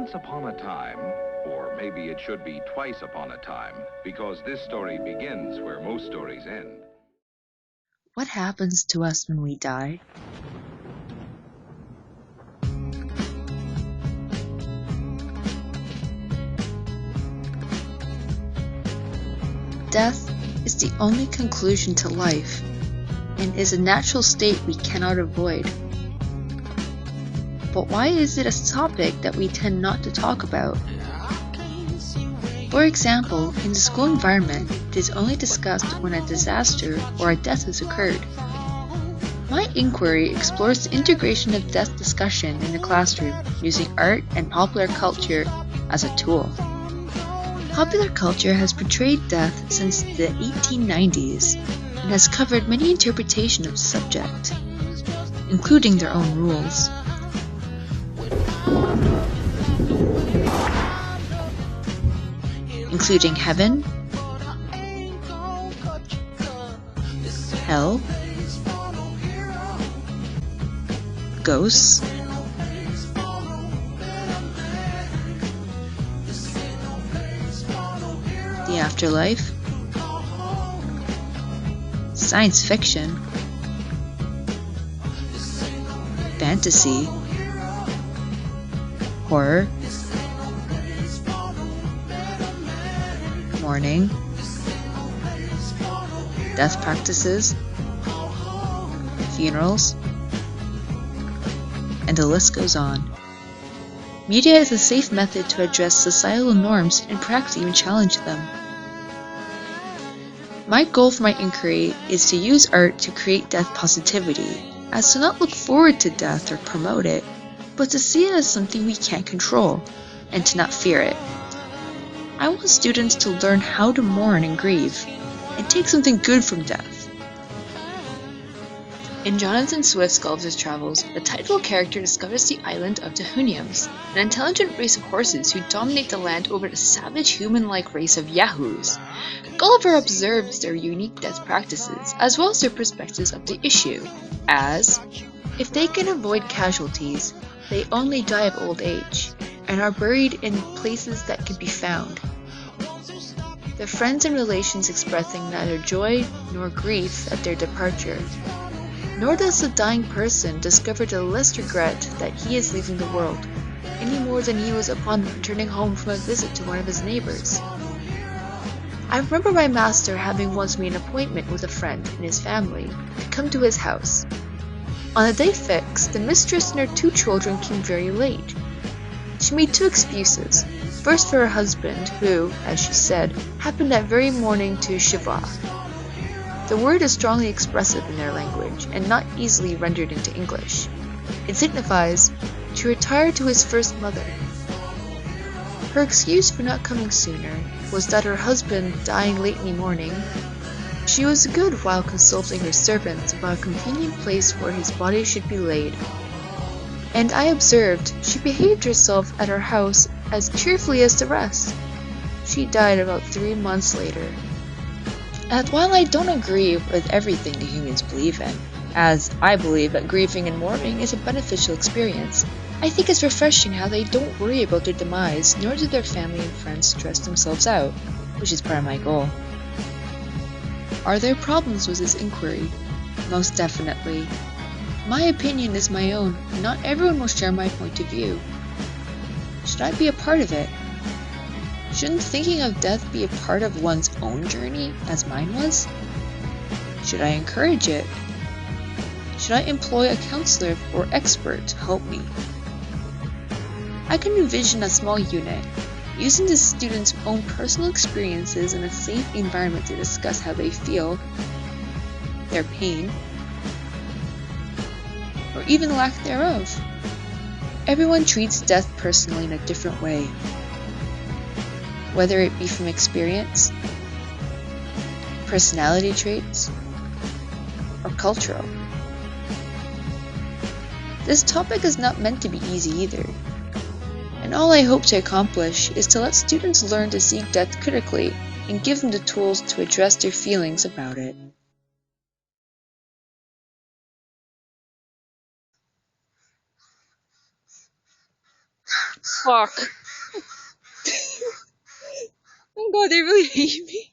Once upon a time, or maybe it should be twice upon a time, because this story begins where most stories end. What happens to us when we die? Death is the only conclusion to life and is a natural state we cannot avoid. But why is it a topic that we tend not to talk about? For example, in the school environment, it is only discussed when a disaster or a death has occurred. My inquiry explores the integration of death discussion in the classroom using art and popular culture as a tool. Popular culture has portrayed death since the 1890s and has covered many interpretations of the subject, including their own rules. Including heaven, hell, ghosts, the afterlife, science fiction, fantasy, horror, mourning, death practices, funerals, and the list goes on. Media is a safe method to address societal norms and perhaps even challenge them. My goal for my inquiry is to use art to create death positivity, as to not look forward to death or promote it, but to see it as something we can't control, and to not fear it. I want students to learn how to mourn and grieve, and take something good from death. In Jonathan Swift's Gulliver's Travels, the title character discovers the island of the Huniums, an intelligent race of horses who dominate the land over the savage human-like race of Yahoos. Gulliver observes their unique death practices, as well as their perspectives of the issue, as, if they can avoid casualties, they only die of old age, and are buried in places that can be found. Their friends and relations expressing neither joy nor grief at their departure. Nor does the dying person discover the less regret that he is leaving the world, any more than he was upon returning home from a visit to one of his neighbors. I remember my master having once made an appointment with a friend and his family to come to his house. On the day fixed, the mistress and her 2 children came very late. She made 2 excuses. First for her husband, who, as she said, happened that very morning to Shiva. The word is strongly expressive in their language, and not easily rendered into English. It signifies to retire to his first mother. Her excuse for not coming sooner was that her husband dying late in the morning, she was good while consulting her servants about a convenient place where his body should be laid. And I observed she behaved herself at her house as cheerfully as the rest. She died about 3 months later. And while I don't agree with everything the humans believe in, as I believe that grieving and mourning is a beneficial experience, I think it's refreshing how they don't worry about their demise, nor do their family and friends stress themselves out, which is part of my goal. Are there problems with this inquiry? Most definitely. My opinion is my own, and not everyone will share my point of view. Should I be a part of it? Shouldn't thinking of death be a part of one's own journey, as mine was? Should I encourage it? Should I employ a counselor or expert to help me? I can envision a small unit, using the students' own personal experiences in a safe environment to discuss how they feel, their pain, or even lack thereof. Everyone treats death personally in a different way, whether it be from experience, personality traits, or cultural. This topic is not meant to be easy either, and all I hope to accomplish is to let students learn to see death critically and give them the tools to address their feelings about it. Fuck. Oh god, they really hate me.